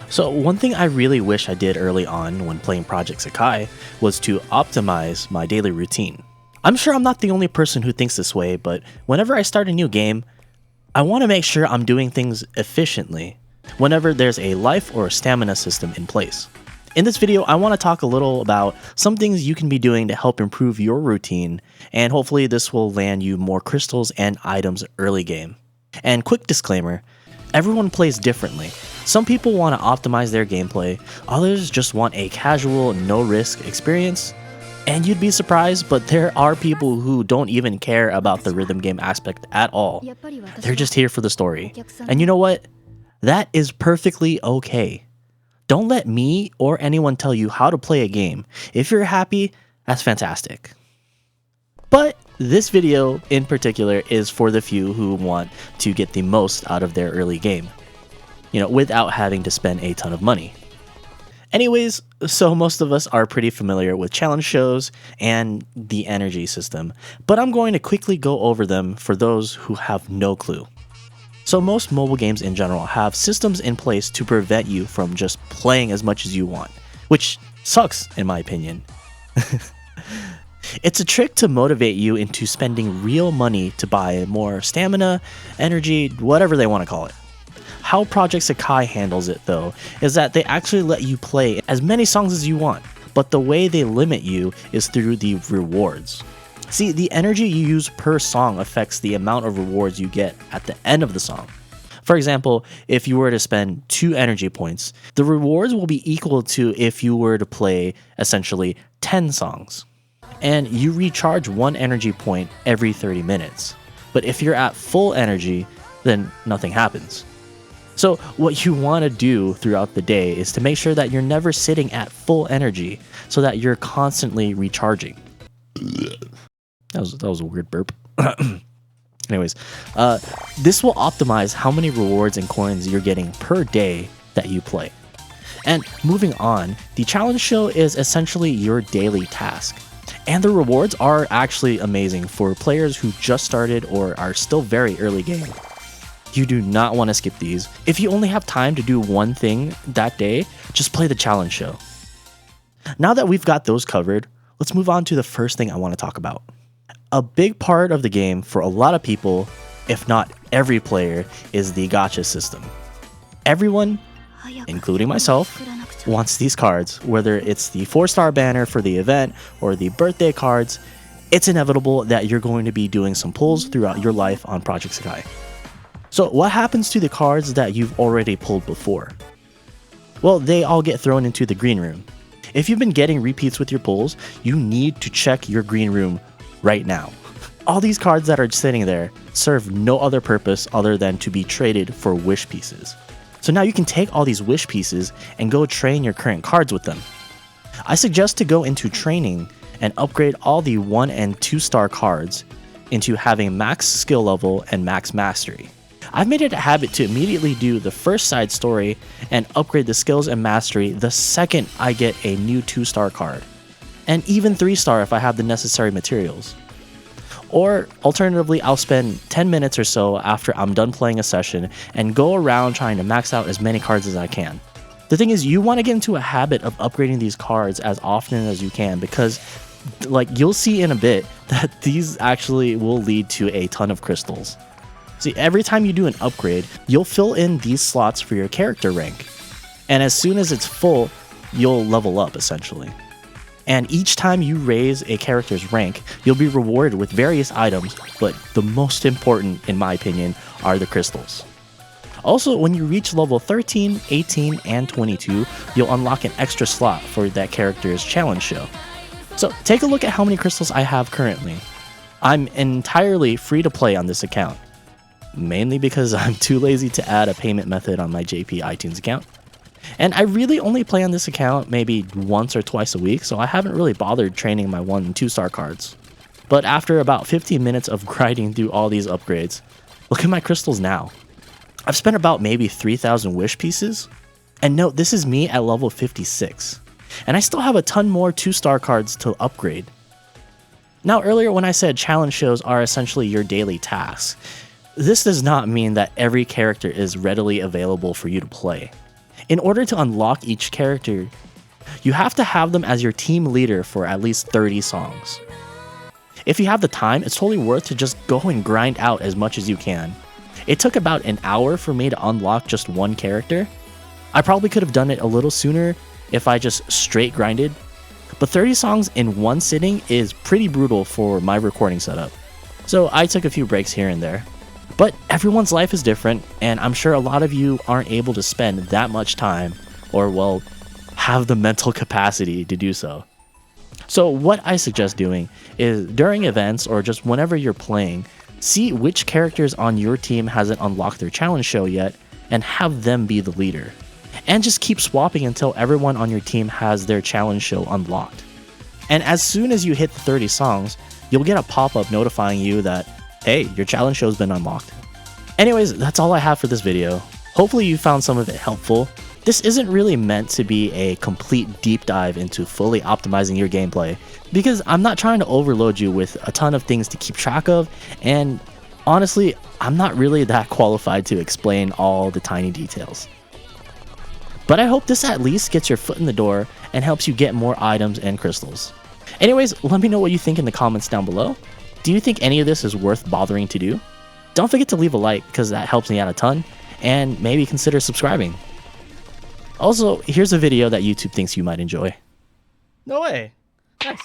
So one thing I really wish I did early on when playing Project Sakai was to optimize my daily routine. I'm sure I'm not the only person who thinks this way, but whenever I start a new game, I want to make sure I'm doing things efficiently whenever there's a life or a stamina system in place. In this video, I want to talk a little about some things you can be doing to help improve your routine, and hopefully this will land you more crystals and items early game. And quick disclaimer, everyone plays differently. Some people want to optimize their gameplay, others just want a casual, no-risk experience. And you'd be surprised, but there are people who don't even care about the rhythm game aspect at all. They're just here for the story. And you know what? That is perfectly okay. Don't let me or anyone tell you how to play a game. If you're happy, that's fantastic. But this video in particular is for the few who want to get the most out of their early game, without having to spend a ton of money. Anyways, so most of us are pretty familiar with challenge shows and the energy system, but I'm going to quickly go over them for those who have no clue. So most mobile games in general have systems in place to prevent you from just playing as much as you want, which sucks in my opinion. It's a trick to motivate you into spending real money to buy more stamina, energy, whatever they want to call it. How Project Sakai handles it though is that they actually let you play as many songs as you want, but the way they limit you is through the rewards. See, the energy you use per song affects the amount of rewards you get at the end of the song. For example, if you were to spend 2 energy points, the rewards will be equal to if you were to play essentially 10 songs. And you recharge 1 energy point every 30 minutes. But if you're at full energy, then nothing happens. So what you want to do throughout the day is to make sure that you're never sitting at full energy so that you're constantly recharging. That was a weird burp. Anyways, this will optimize how many rewards and coins you're getting per day that you play. And moving on, the challenge show is essentially your daily task. And the rewards are actually amazing for players who just started or are still very early game. You do not want to skip these. If you only have time to do one thing that day, just play the challenge show. Now that we've got those covered, let's move on to the first thing I want to talk about. A big part of the game for a lot of people, if not every player, is the gacha system. Everyone, including myself, wants these cards, whether it's the 4-star banner for the event or the birthday cards. It's inevitable that you're going to be doing some pulls throughout your life on Project Sakai. So what happens to the cards that you've already pulled before? Well, they all get thrown into the green room. If you've been getting repeats with your pulls, you need to check your green room right now. All these cards that are sitting there serve no other purpose other than to be traded for wish pieces. So now you can take all these wish pieces and go train your current cards with them. I suggest to go into training and upgrade all the 1 and 2-star cards into having max skill level and max mastery. I've made it a habit to immediately do the first side story and upgrade the skills and mastery the second I get a new 2-star card, and even 3-star if I have the necessary materials. Or alternatively, I'll spend 10 minutes or so after I'm done playing a session and go around trying to max out as many cards as I can. The thing is, you want to get into a habit of upgrading these cards as often as you can because, you'll see in a bit that these actually will lead to a ton of crystals. See, every time you do an upgrade, you'll fill in these slots for your character rank. And as soon as it's full, you'll level up essentially. And each time you raise a character's rank, you'll be rewarded with various items, but the most important, in my opinion, are the crystals. Also, when you reach level 13, 18, and 22, you'll unlock an extra slot for that character's challenge show. So take a look at how many crystals I have currently. I'm entirely free to play on this account. Mainly because I'm too lazy to add a payment method on my JP iTunes account. And I really only play on this account maybe once or twice a week, so I haven't really bothered training my 1 and 2-star cards. But after about 15 minutes of grinding through all these upgrades, look at my crystals now. I've spent about maybe 3,000 wish pieces. And note, this is me at level 56. And I still have a ton more 2-star cards to upgrade. Now earlier when I said challenge shows are essentially your daily tasks, this does not mean that every character is readily available for you to play. In order to unlock each character, you have to have them as your team leader for at least 30 songs. If you have the time, it's totally worth to just go and grind out as much as you can. It took about an hour for me to unlock just one character. I probably could have done it a little sooner if I just straight grinded, but 30 songs in one sitting is pretty brutal for my recording setup. So I took a few breaks here and there. But everyone's life is different, and I'm sure a lot of you aren't able to spend that much time, or well, have the mental capacity to do so. So what I suggest doing is during events or just whenever you're playing, see which characters on your team hasn't unlocked their challenge show yet and have them be the leader. And just keep swapping until everyone on your team has their challenge show unlocked. And as soon as you hit the 30 songs, you'll get a pop-up notifying you that, hey, your challenge show's been unlocked. Anyways, that's all I have for this video. Hopefully you found some of it helpful. This isn't really meant to be a complete deep dive into fully optimizing your gameplay, because I'm not trying to overload you with a ton of things to keep track of, and honestly, I'm not really that qualified to explain all the tiny details. But I hope this at least gets your foot in the door and helps you get more items and crystals. Anyways, let me know what you think in the comments down below. Do you think any of this is worth bothering to do? Don't forget to leave a like because that helps me out a ton, and maybe consider subscribing. Also, here's a video that YouTube thinks you might enjoy. No way. Nice.